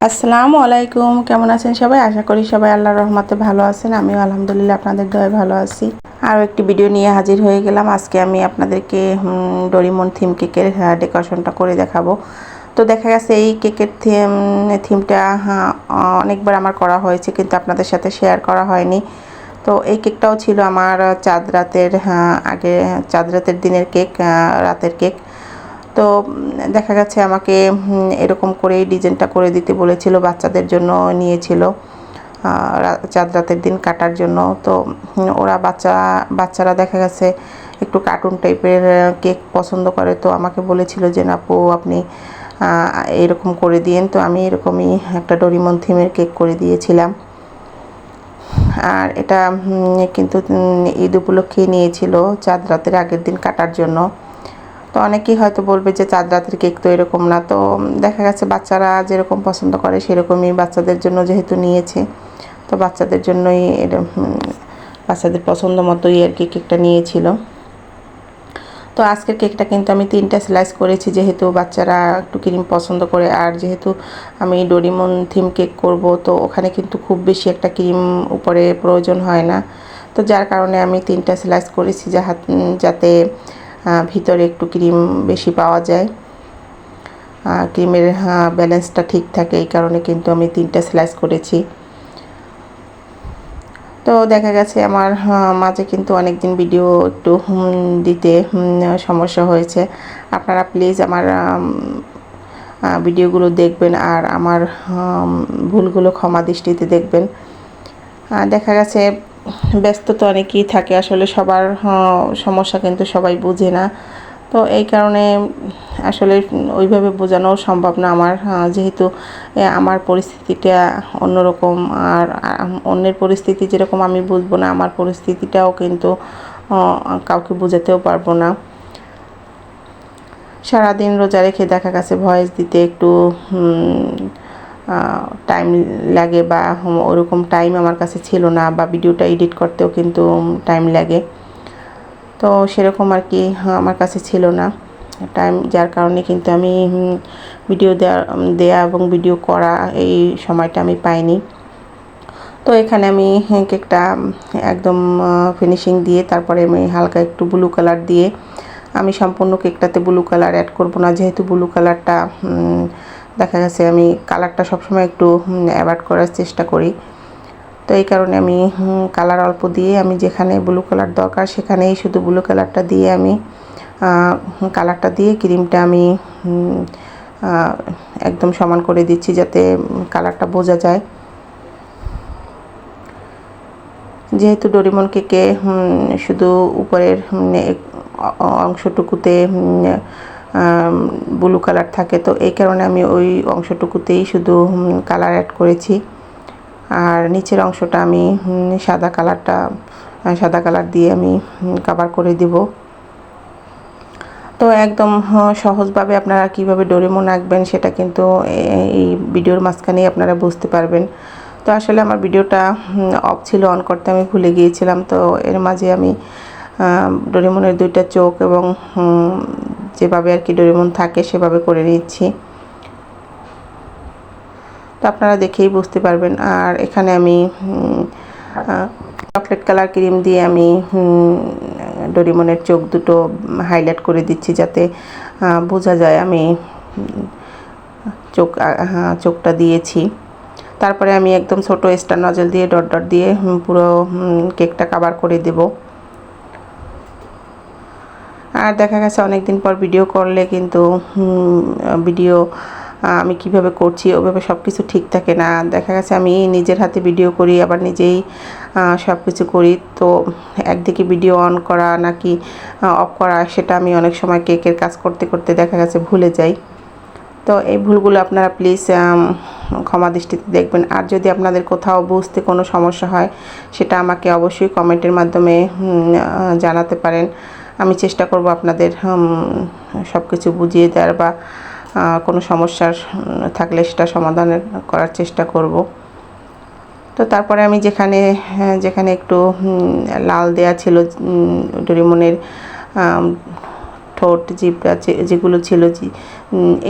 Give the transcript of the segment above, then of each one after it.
আসসালামু আলাইকুম, কেমন আছেন সবাই? আশা করি সবাই আল্লাহর রহমতে ভালো আছেন। আমিও আলহামদুলিল্লাহ আপনাদের দয়ায় ভালো আছি। আরও একটি ভিডিও নিয়ে হাজির হয়ে গেলাম। আজকে আমি আপনাদেরকে ডোরিমন থিম কেকের ডেকোরেশনটা করে দেখাবো। তো দেখা গেছে এই কেকের থিমটা অনেকবার আমার করা হয়েছে, কিন্তু আপনাদের সাথে শেয়ার করা হয়নি। তো এই কেকটাও ছিল আমার চাঁদ রাতের আগে চাঁদ রাতের দিনের কেক, রাতের কেক। তো দেখা গেছে আমাকে এরকম করেই ডিজাইনটা করে দিতে বলেছিল, বাচ্চাদের জন্য নিয়েছিল চাঁদ রাতের দিন কাটার জন্য। তো ওরা বাচ্চারা দেখা গেছে একটু কার্টুন টাইপের কেক পছন্দ করে, তো আমাকে বলেছিল যে আপু আপনি এরকম করে দিয়েন। তো আমি এরকমই একটা ডোরিমন থিমের কেক করে দিয়েছিলাম। আর এটা কিন্তু ঈদ উপলক্ষে নিয়েছিল চাঁদ রাতের আগের দিন কাটার জন্য। তো অনেকেই হয়তো বলবে যে চাঁদ রাতের কেক তো এরকম না। তো দেখা গেছে বাচ্চারা যেরকম পছন্দ করে সেরকমই বাচ্চাদের জন্য যেহেতু নিয়েছে, তো বাচ্চাদের জন্যই বাচ্চাদের পছন্দ মতোই আর কি কেকটা নিয়েছিল। তো আজকের কেকটা কিন্তু আমি 3টা স্লাইস করেছি, যেহেতু বাচ্চারা একটু ক্রিম পছন্দ করে। আর যেহেতু আমি ডোরিমন থিম কেক করব, তো ওখানে কিন্তু খুব বেশি একটা ক্রিম উপরে প্রয়োজন হয় না। তো যার কারণে আমি 3টা স্লাইস করেছি, যাতে ভিতরে একটু ক্রিম বেশি পাওয়া যায়, ক্রিমের ব্যালেন্সটা ঠিক থাকে। এই কারণে কিন্তু আমি 3টা স্লাইস করেছি। তো দেখা গেছে আমার মাঝে কিন্তু অনেক দিন ভিডিও একটু দিতে সমস্যা হয়েছে। আপনারা প্লিজ আমার ভিডিওগুলো দেখবেন আর আমার ভুলগুলো ক্ষমা দৃষ্টিতে দেখবেন। দেখা গেছে ব্যস্ত তো অনেকেই থাকে, আসলে সবার সমস্যা কিন্তু সবাই বুঝে না। তো এই কারণে আসলে ওইভাবে বোঝানো সম্ভব না আমার, যেহেতু আমার পরিস্থিতিটা অন্যরকম। আর অন্যের পরিস্থিতি যেরকম আমি বুঝবো না, আমার পরিস্থিতিটাও কিন্তু কাউকে বোঝাতেও পারবো না। সারাদিন রোজা রেখে দেখা গেছে ভয়েস দিতে একটু টাইম লাগে, বা ওরকম টাইম আমার কাছে ছিল না, বা ভিডিওটা এডিট করতেও কিন্তু টাইম লাগে। তো সেরকম আর কি আমার কাছে ছিল না টাইম, যার কারণে কিন্তু আমি ভিডিও দেয়া এবং ভিডিও করা এই সময়টা আমি পাইনি। তো এখানে আমি কেকটা একদম ফিনিশিং দিয়ে তারপরে আমি হালকা একটু ব্লু কালার দিয়ে, আমি সম্পূর্ণ কেকটাতে ব্লু কালার অ্যাড করব না, যেহেতু ব্লু কালারটা দেখা গেছে আমি কালারটা সবসময় একটু অ্যাভয়েড করার চেষ্টা করি। তো এই কারণে আমি কালার অল্প দিয়ে, আমি যেখানে ব্লু কালার দরকার সেখানেই শুধু ব্লু কালারটা দিয়ে আমি কালারটা দিয়ে ক্রিমটা আমি একদম সমান করে দিচ্ছি, যাতে কালারটা বোঝা যায়। যেহেতু ডোরিমন কেকে শুধু উপরের অংশটুকুতে ব্লু কালার থাকে, তো এই কারণে আমি ওই অংশটুকুতেই শুধু কালার অ্যাড করেছি। আর নিচের অংশটা আমি সাদা কালার দিয়ে আমি কভার করে দেব। তো একদম সহজভাবে আপনারা কিভাবে ডোরিমন আঁকবেন সেটা কিন্তু এই ভিডিওর মাঝখানেই আপনারা বুঝতে পারবেন। তো আসলে আমার ভিডিওটা অফ ছিল, অন করতে আমি ভুলে গিয়েছিলাম। তো এর মাঝে আমি ডোরিমনের 2টা চোখ এবং যেভাবে আর কি ডোরিমন থাকে সেভাবে করে নিচ্ছি। তো আপনারা দেখেই বুঝতে পারবেন। আর এখানে আমি চকলেট কালার ক্রিম দিয়ে আমি ডোরিমনের চোখ দুটো হাইলাইট করে দিচ্ছি, যাতে বোঝা যায় আমি চোখটা দিয়েছি। তারপরে আমি একদম ছোট স্টার নজল দিয়ে ডট ডট দিয়ে পুরো কেকটা কভার করে দেব। আর দেখা গেছে অনেক দিন পর ভিডিও করলে কিন্তু ভিডিও আমি কিভাবে করছি ওভাবে সব কিছু ঠিক থাকে না। দেখা গেছে আমি নিজের হাতে ভিডিও করি, আবার নিজেই সব কিছু করি। তো একদিকে ভিডিও অন করা নাকি অফ করা, সেটা আমি অনেক সময় কেকের কাজ করতে করতে দেখা গেছে ভুলে যাই। তো এই ভুলগুলো আপনারা প্লিজ ক্ষমা দৃষ্টিতে দেখবেন। আর যদি আপনাদের কোথাও বুঝতে কোনো সমস্যা হয়, সেটা আমাকে অবশ্যই কমেন্টের মাধ্যমে জানাতে পারেন। আমি চেষ্টা করব আপনাদের সব কিছু বুঝিয়ে দেওয়ার, বা কোনো সমস্যার থাকলে সেটা সমাধানের করার চেষ্টা করব। তো তারপরে আমি যেখানে একটু লাল দেয়া ছিল ডোরিমনের ঠোঁট, জিভটা যেগুলো ছিল,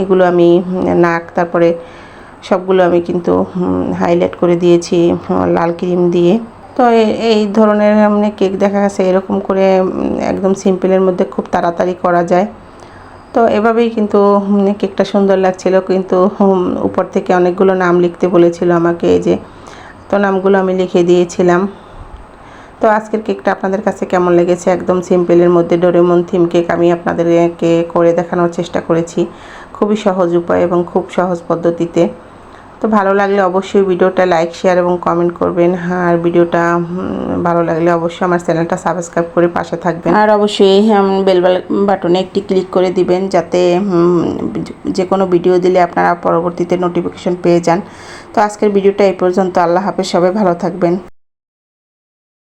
এগুলো আমি নাক, তারপরে সবগুলো আমি কিন্তু হাইলাইট করে দিয়েছি লাল ক্রিম দিয়ে। তো এই ধরনের কেক দেখা গেছে এরকম করে একদম সিম্পলের মধ্যে খুব তাড়াতাড়ি করা যায়। তো এভাবেই কিন্তু কেকটা সুন্দর লাগছিল, কিন্তু উপর থেকে অনেকগুলো নাম লিখতে বলেছিল আমাকে, এই যে তো নামগুলো আমি লিখে দিয়েছিলাম। তো আজকের কেকটা আপনাদের কাছে কেমন লেগেছে? একদম সিম্পলের মধ্যে ডোরেমন থিম কেক আমি আপনাদেরকে করে দেখানোর চেষ্টা করেছি, খুবই সহজ উপায় এবং খুব সহজ পদ্ধতিতে। তো ভালো লাগলে অবশ্যই ভিডিওটা লাইক শেয়ার এবং কমেন্ট করবেন। আর ভিডিওটা ভালো লাগলে অবশ্যই আমার চ্যানেলটা সাবস্ক্রাইব করে পাশে থাকবেন, আর অবশ্যই বেল বাটনে একটি ক্লিক করে দিবেন, যাতে যে কোনো ভিডিও দিলে আপনারা পরবর্তীতে নোটিফিকেশন পেয়ে যান। তো আজকের ভিডিওটা এই পর্যন্ত। আল্লাহ হাফেজ, সবাই ভালো থাকবেন।